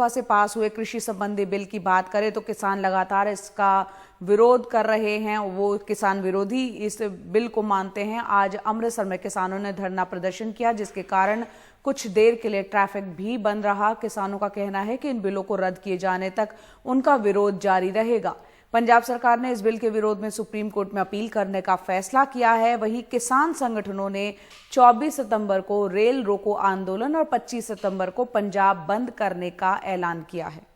राज्यसभा से पास हुए कृषि संबंधी बिल की बात करें तो किसान लगातार इसका विरोध कर रहे हैं। वो किसान विरोधी इस बिल को मानते हैं। आज अमृतसर में किसानों ने धरना प्रदर्शन किया, जिसके कारण कुछ देर के लिए ट्रैफिक भी बंद रहा। किसानों का कहना है कि इन बिलों को रद्द किए जाने तक उनका विरोध जारी रहेगा। पंजाब सरकार ने इस बिल के विरोध में सुप्रीम कोर्ट में अपील करने का फैसला किया है। वहीं किसान संगठनों ने 24 सितंबर को रेल रोको आंदोलन और 25 सितंबर को पंजाब बंद करने का ऐलान किया है।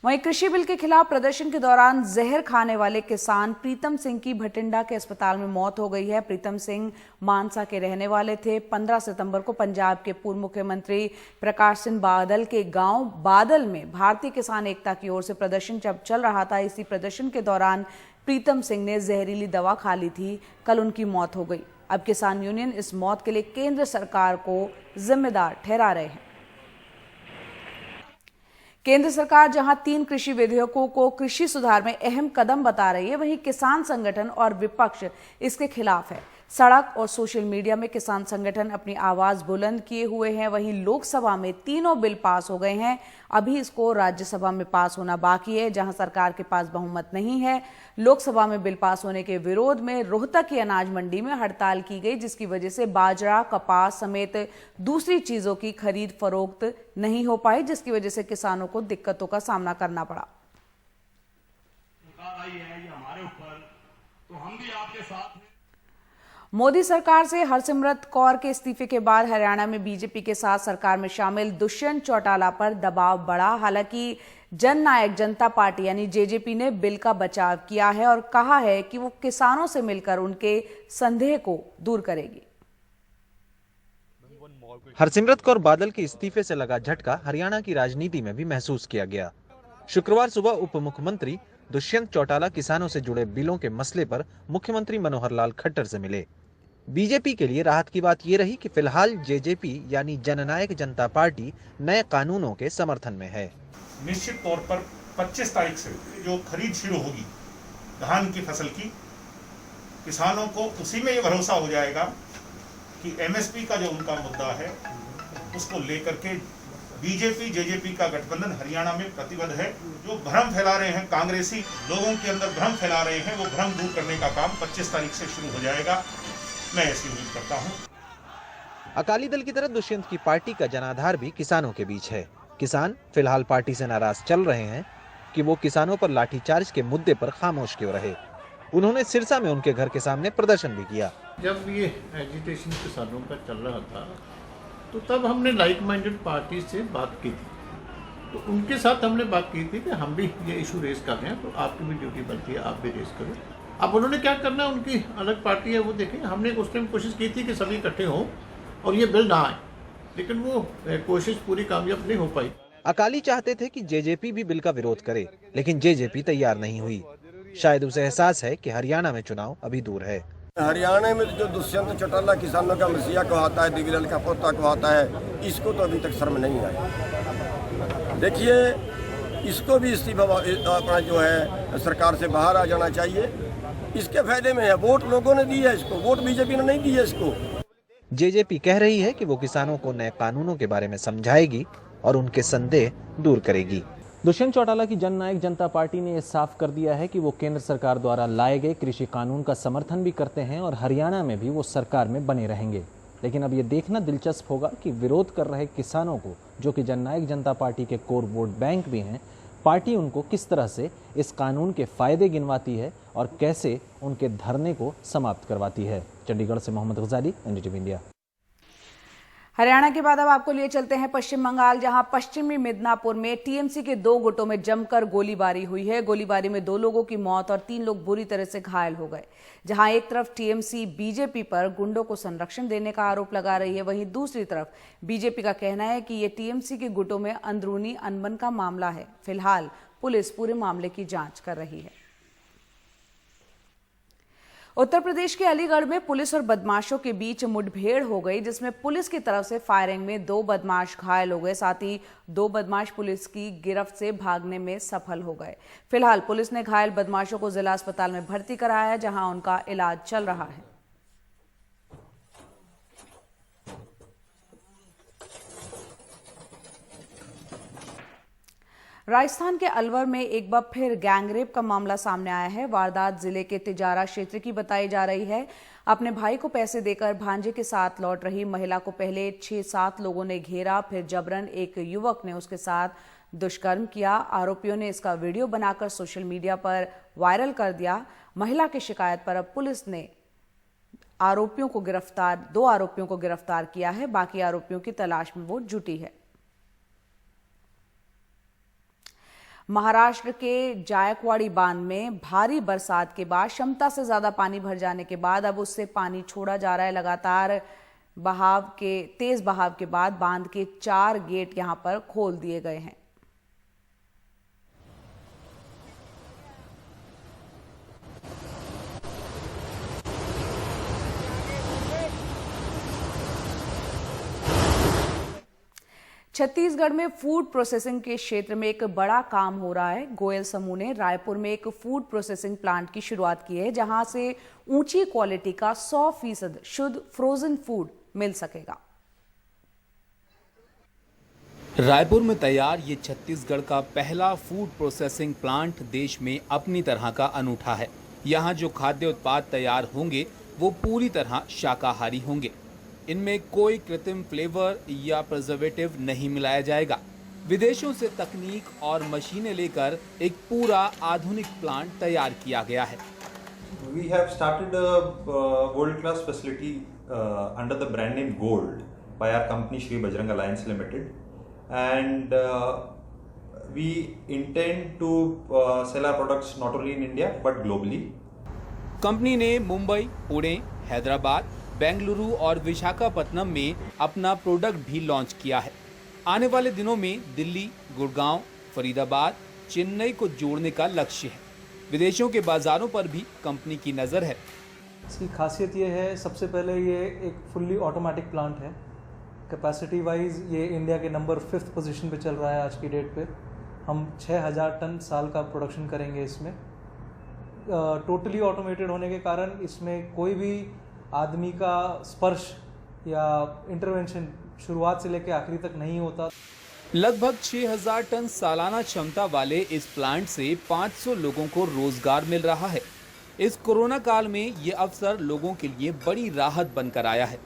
वहीं कृषि बिल के खिलाफ प्रदर्शन के दौरान जहर खाने वाले किसान प्रीतम सिंह की भटिंडा के अस्पताल में मौत हो गई है। प्रीतम सिंह मानसा के रहने वाले थे। 15 सितंबर को पंजाब के पूर्व मुख्यमंत्री प्रकाश सिंह बादल के गांव बादल में भारतीय किसान एकता की ओर से प्रदर्शन जब चल रहा था, इसी प्रदर्शन के दौरान प्रीतम सिंह ने जहरीली दवा खा ली थी। कल उनकी मौत हो गई। अब किसान यूनियन इस मौत के लिए केंद्र सरकार को जिम्मेदार ठहरा रहे हैं। केंद्र सरकार जहां 3 कृषि विधेयकों को कृषि सुधार में अहम कदम बता रही है, वहीं किसान संगठन और विपक्ष इसके खिलाफ है। सड़क और सोशल मीडिया में किसान संगठन अपनी आवाज बुलंद किए हुए हैं। वहीं लोकसभा में तीनों बिल पास हो गए हैं। अभी इसको राज्यसभा में पास होना बाकी है, जहां सरकार के पास बहुमत नहीं है। लोकसभा में बिल पास होने के विरोध में रोहतक की अनाज मंडी में हड़ताल की गई, जिसकी वजह से बाजरा, कपास समेत दूसरी चीजों की खरीद फरोख्त नहीं हो पाई, जिसकी वजह से किसानों को दिक्कतों का सामना करना पड़ा। मोदी सरकार से हरसिमरत कौर के इस्तीफे के बाद हरियाणा में बीजेपी के साथ सरकार में शामिल दुष्यंत चौटाला पर दबाव बढ़ा। हालांकि जन नायक जनता पार्टी यानी जेजेपी ने बिल का बचाव किया है और कहा है कि वो किसानों से मिलकर उनके संदेह को दूर करेगी। हरसिमरत कौर बादल के इस्तीफे से लगा झटका हरियाणा की राजनीति में भी महसूस किया गया। शुक्रवार सुबह उप मुख्यमंत्री दुष्यंत चौटाला किसानों से जुड़े बिलों के मसले पर मुख्यमंत्री मनोहर लाल खट्टर से मिले। बीजेपी के लिए राहत की बात यह रही कि फिलहाल जेजेपी यानी जननायक जनता पार्टी नए कानूनों के समर्थन में है। निश्चित तौर पर 25 तारीख से जो खरीद शुरू होगी धान की फसल की, किसानों को उसी में ये भरोसा हो जाएगा कि एमएसपी का जो उनका मुद्दा है उसको लेकर के बीजेपी जेजेपी का गठबंधन हरियाणा में प्रतिबद्ध है। जो भ्रम फैला रहे हैं, कांग्रेसी लोगों के अंदर भ्रम फैला रहे हैं, वो भ्रम दूर करने का काम 25 तारीख से शुरू हो जाएगा। मैं ऐसी उम्मीद करता हूं। अकाली दल की तरह दुष्यंत की पार्टी का जनाधार भी किसानों के बीच है। किसान फिलहाल पार्टी से नाराज चल रहे हैं कि वो किसानों पर लाठीचार्ज के मुद्दे पर खामोश क्यों रहे। उन्होंने सिरसा में उनके घर के सामने प्रदर्शन भी किया। जब ये एजिटेशन किसानों का चल रहा था तो तब हमने लाइक माइंडेड पार्टी से बात की थी, तो उनके साथ हमने बात की थी कि हम भी ये इशू रेस कर रहे हैं, तो आपकी भी ड्यूटी बनती है, आप भी रेस करो। अब उन्होंने क्या करना है, उनकी अलग पार्टी है, वो देखें। हमने उस टाइम कोशिश की थी कि सभी इकट्ठे हों और ये बिल ना आए, लेकिन वो कोशिश पूरी कामयाब नहीं हो पाई। अकाली चाहते थे कि जेजेपी भी बिल का विरोध करे, लेकिन जेजेपी तैयार नहीं हुई। शायद उसे एहसास है कि हरियाणा में चुनाव अभी दूर है। हरियाणा में जो दुष्यंत चौटाला किसानों का मसीहा कहलाता है, दिग्विजय का पोता कहलाता है, इसको तो अभी तक शर्म नहीं आई। देखिए, इसको भी इस्तीफा अपना जो है सरकार से बाहर आ जाना चाहिए। इसके फायदे में है, वोट लोगों ने दी है इसको, वोट बीजेपी ने नहीं दी है इसको। जेजेपी कह रही है कि वो किसानों को नए कानूनों के बारे में समझाएगी और उनके संदेह दूर करेगी। दुष्यंत चौटाला की जननायक जनता पार्टी ने यह साफ कर दिया है कि वो केंद्र सरकार द्वारा लाए गए कृषि कानून का समर्थन भी करते हैं और हरियाणा में भी वो सरकार में बने रहेंगे। लेकिन अब ये देखना दिलचस्प होगा कि विरोध कर रहे किसानों को, जो कि जननायक जनता पार्टी के कोर वोट बैंक भी हैं, पार्टी उनको किस तरह से इस कानून के फायदे गिनवाती है और कैसे उनके धरने को समाप्त करवाती है। चंडीगढ़ से मोहम्मद गजाली, एनडीटीवी इंडिया। हरियाणा के बाद अब आपको लिए चलते हैं पश्चिम बंगाल, जहां पश्चिमी मिदनापुर में टीएमसी के 2 गुटों में जमकर गोलीबारी हुई है। गोलीबारी में 2 लोगों की मौत और 3 लोग बुरी तरह से घायल हो गए। जहां एक तरफ टीएमसी बीजेपी पर गुंडों को संरक्षण देने का आरोप लगा रही है, वहीं दूसरी तरफ बीजेपी का कहना है कि ये टीएमसी के गुटों में अंदरूनी अनबन का मामला है। फिलहाल पुलिस पूरे मामले की जांच कर रही है। उत्तर प्रदेश के अलीगढ़ में पुलिस और बदमाशों के बीच मुठभेड़ हो गई, जिसमें पुलिस की तरफ से फायरिंग में 2 बदमाश घायल हो गए। साथ ही 2 बदमाश पुलिस की गिरफ्त से भागने में सफल हो गए। फिलहाल पुलिस ने घायल बदमाशों को जिला अस्पताल में भर्ती कराया है, जहां उनका इलाज चल रहा है। राजस्थान के अलवर में एक बार फिर गैंगरेप का मामला सामने आया है। वारदात जिले के तिजारा क्षेत्र की बताई जा रही है। अपने भाई को पैसे देकर भांजे के साथ लौट रही महिला को पहले 6-7 लोगों ने घेरा, फिर जबरन एक युवक ने उसके साथ दुष्कर्म किया। आरोपियों ने इसका वीडियो बनाकर सोशल मीडिया पर वायरल कर दिया। महिला की शिकायत पर अब पुलिस ने दो आरोपियों को गिरफ्तार किया है। बाकी आरोपियों की तलाश में वो जुटी है। महाराष्ट्र के जायकवाड़ी बांध में भारी बरसात के बाद क्षमता से ज्यादा पानी भर जाने के बाद अब उससे पानी छोड़ा जा रहा है। लगातार तेज बहाव के बाद बांध के 4 गेट यहां पर खोल दिए गए हैं। छत्तीसगढ़ में फूड प्रोसेसिंग के क्षेत्र में एक बड़ा काम हो रहा है। गोयल समूह ने रायपुर में एक फूड प्रोसेसिंग प्लांट की शुरुआत की है, जहां से ऊंची क्वालिटी का 100% शुद्ध फ्रोजन फूड मिल सकेगा। रायपुर में तैयार ये छत्तीसगढ़ का पहला फूड प्रोसेसिंग प्लांट देश में अपनी तरह का अनूठा है। यहाँ जो खाद्य उत्पाद तैयार होंगे वो पूरी तरह शाकाहारी होंगे। इनमें कोई कृत्रिम फ्लेवर या प्रिजर्वेटिव नहीं मिलाया जाएगा। विदेशों से तकनीक और मशीनें लेकर एक पूरा आधुनिक प्लांट तैयार किया गया है। We have started a world-class facility under the brand name Gold by our company Shri Bajrang Alliance Limited, and we intend to sell our products not only in India but globally. Company ने मुंबई, पुणे, हैदराबाद, बेंगलुरु और विशाखापत्तनम में अपना product भी launch किया है। आने वाले दिनों में दिल्ली, गुड़गांव, फरीदाबाद, चेन्नई को जोड़ने का लक्ष्य है। विदेशों के बाजारों पर भी कंपनी की नज़र है। इसकी खासियत ये है, सबसे पहले ये एक फुल्ली ऑटोमेटिक प्लांट है। कैपेसिटी वाइज ये इंडिया के नंबर 5th पोजीशन पे चल रहा है आज की डेट पे। हम 6000 टन साल का प्रोडक्शन करेंगे इसमें। टोटली ऑटोमेटेड होने के कारण इसमें कोई भी आदमी का स्पर्श या इंटरवेंशन शुरुआत से लेकर आखिरी तक नहीं होता। लगभग 6000 टन सालाना क्षमता वाले इस प्लांट से 500 लोगों को रोजगार मिल रहा है। इस कोरोना काल में ये अवसर लोगों के लिए बड़ी राहत बनकर आया है।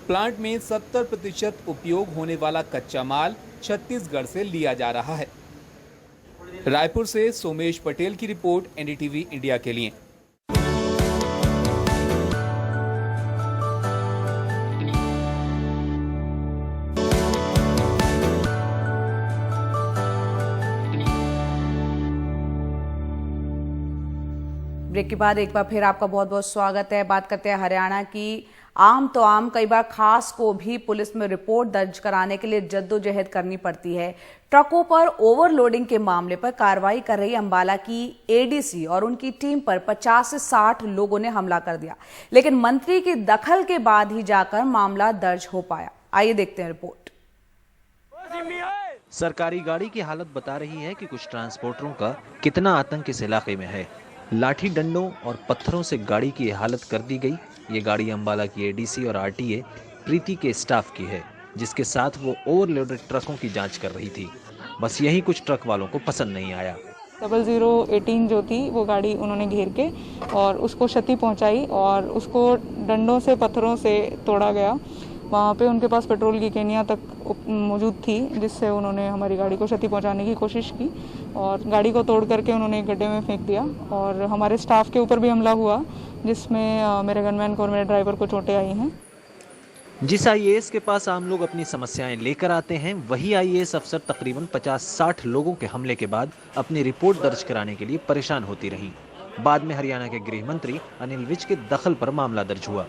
प्लांट में 70% उपयोग होने वाला कच्चा माल छत्तीसगढ़ से लिया जा रहा है। रायपुर से सोमेश पटेल की रिपोर्ट, एनडीटीवी इंडिया के लिए। ब्रेक के बाद एक बार फिर आपका बहुत बहुत स्वागत है। बात करते हैं हरियाणा की। आम तो आम, कई बार खास को भी पुलिस में रिपोर्ट दर्ज कराने के लिए जद्दोजहद करनी पड़ती है। ट्रकों पर ओवरलोडिंग के मामले पर कार्रवाई कर रही अंबाला की एडीसी और उनकी टीम पर 50 से 60 लोगों ने हमला कर दिया, लेकिन मंत्री के दखल के बाद ही जाकर मामला दर्ज हो पाया। आइए देखते हैं रिपोर्ट। सरकारी गाड़ी की हालत बता रही है कि कुछ ट्रांसपोर्टरों का कितना आतंक इस इलाके में है। लाठी डंडों और पत्थरों से गाड़ी की हालत कर दी गई। ये गाड़ी अंबाला की एडीसी और आरटीए प्रीति के स्टाफ की है, जिसके साथ वो ओवरलोडेड ट्रकों की जांच कर रही थी। बस यही कुछ ट्रक वालों को पसंद नहीं आया। 0018 जो थी वो गाड़ी उन्होंने घेर के और उसको क्षति पहुंचाई और उसको डंडों से, पत्थरों से तोड़ा गया। वहाँ पे उनके पास पेट्रोल की केनिया तक मौजूद थी, जिससे उन्होंने हमारी गाड़ी को क्षति पहुंचाने की कोशिश की और गाड़ी को तोड़ करके उन्होंने एक गड्ढे में फेंक दिया। और हमारे स्टाफ के ऊपर भी हमला हुआ, जिसमें मेरे गनमैन को और मेरे ड्राइवर को चोटें आई हैं। जिस आईएएस के पास आम लोग अपनी समस्याएं लेकर आते हैं, वही आईएएस अफसर तकरीबन 50-60 लोगों के हमले के बाद अपनी रिपोर्ट दर्ज कराने के लिए परेशान होती रही। बाद में हरियाणा के गृह मंत्री अनिल विज के दखल पर मामला दर्ज हुआ।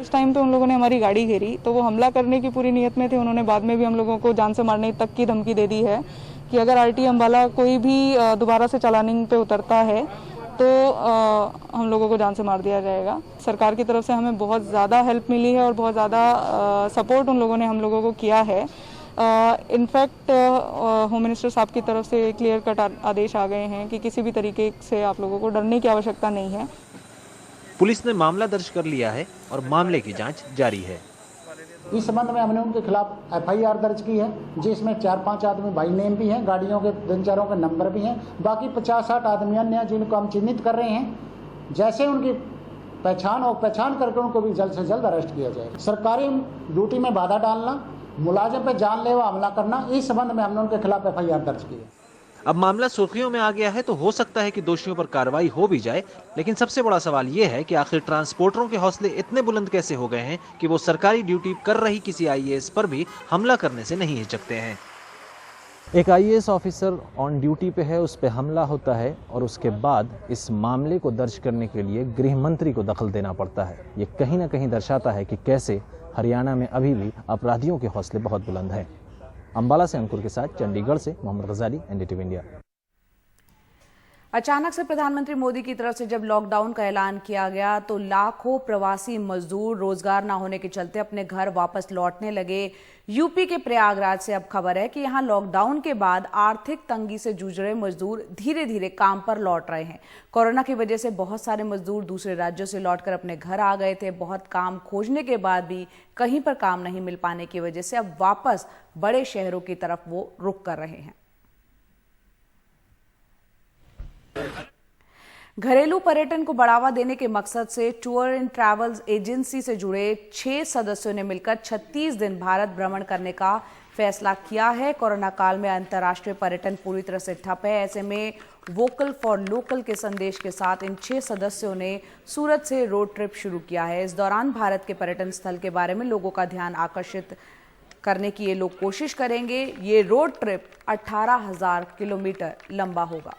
उस टाइम पे उन लोगों ने हमारी गाड़ी घेरी, तो वो हमला करने की पूरी नीयत में थे। उन्होंने बाद में भी हम लोगों को जान से मारने तक की धमकी दे दी है कि अगर आरटी अंबाला कोई भी दोबारा से चालानिंग पे उतरता है तो हम लोगों को जान से मार दिया जाएगा। सरकार की तरफ से हमें बहुत ज़्यादा हेल्प मिली है और बहुत ज़्यादा सपोर्ट उन लोगों ने हम लोगों को किया है। इनफैक्ट होम मिनिस्टर साहब की तरफ से क्लियर कट आदेश आ गए हैं कि किसी भी तरीके से आप लोगों को डरने की आवश्यकता नहीं है। पुलिस ने मामला दर्ज कर लिया है और मामले की जांच जारी है। इस संबंध में हमने उनके खिलाफ FIR दर्ज की है, जिसमें 4-5 आदमी बाई नेम भी हैं, गाड़ियों के 3-4 के नंबर भी हैं, बाकी 50-60 आदमी अन्य हैं जिनको हम चिन्हित कर रहे हैं। जैसे उनकी पहचान करके उनको भी जल्द से जल्द अरेस्ट किया जाए। सरकारी ड्यूटी में बाधा डालना, मुलाजिम पर जानलेवा हमला करना, इस संबंध में हमने उनके खिलाफ FIR दर्ज की है। अब मामला सुर्खियों में आ गया है तो हो सकता है कि दोषियों पर कार्रवाई हो भी जाए, लेकिन सबसे बड़ा सवाल यह है कि आखिर ट्रांसपोर्टरों के हौसले इतने बुलंद कैसे हो गए हैं कि वो सरकारी ड्यूटी कर रही किसी IAS पर भी हमला करने से नहीं हिचकते हैं। एक IAS ऑफिसर ऑन ड्यूटी पे है, उस पर हमला होता है और उसके बाद इस मामले को दर्ज करने के लिए गृह मंत्री को दखल देना पड़ता है। ये कहीं ना कहीं दर्शाता है कि कैसे हरियाणा में अभी भी अपराधियों के हौसले बहुत बुलंद हैं। अंबाला से अंकुर के साथ चंडीगढ़ से मोहम्मद गजाली, NDTV इंडिया। अचानक से प्रधानमंत्री मोदी की तरफ से जब लॉकडाउन का ऐलान किया गया तो लाखों प्रवासी मजदूर रोजगार न होने के चलते अपने घर वापस लौटने लगे। यूपी के प्रयागराज से अब खबर है कि यहां लॉकडाउन के बाद आर्थिक तंगी से जूझ रहे मजदूर धीरे धीरे काम पर लौट रहे हैं। कोरोना की वजह से बहुत सारे मजदूर दूसरे राज्यों से लौटकर अपने घर आ गए थे। बहुत काम खोजने के बाद भी कहीं पर काम नहीं मिल पाने की वजह से अब वापस बड़े शहरों की तरफ वो रुख कर रहे हैं। घरेलू पर्यटन को बढ़ावा देने के मकसद से टूर एंड ट्रैवल्स एजेंसी से जुड़े 6 सदस्यों ने मिलकर 36 दिन भारत भ्रमण करने का फैसला किया है। कोरोना काल में अंतर्राष्ट्रीय पर्यटन पूरी तरह से ठप है। ऐसे में वोकल फॉर लोकल के संदेश के साथ इन 6 सदस्यों ने सूरत से रोड ट्रिप शुरू किया है। इस दौरान भारत के पर्यटन स्थल के बारे में लोगों का ध्यान आकर्षित करने की ये लोग कोशिश करेंगे। ये रोड ट्रिप 18,000 किलोमीटर लंबा होगा।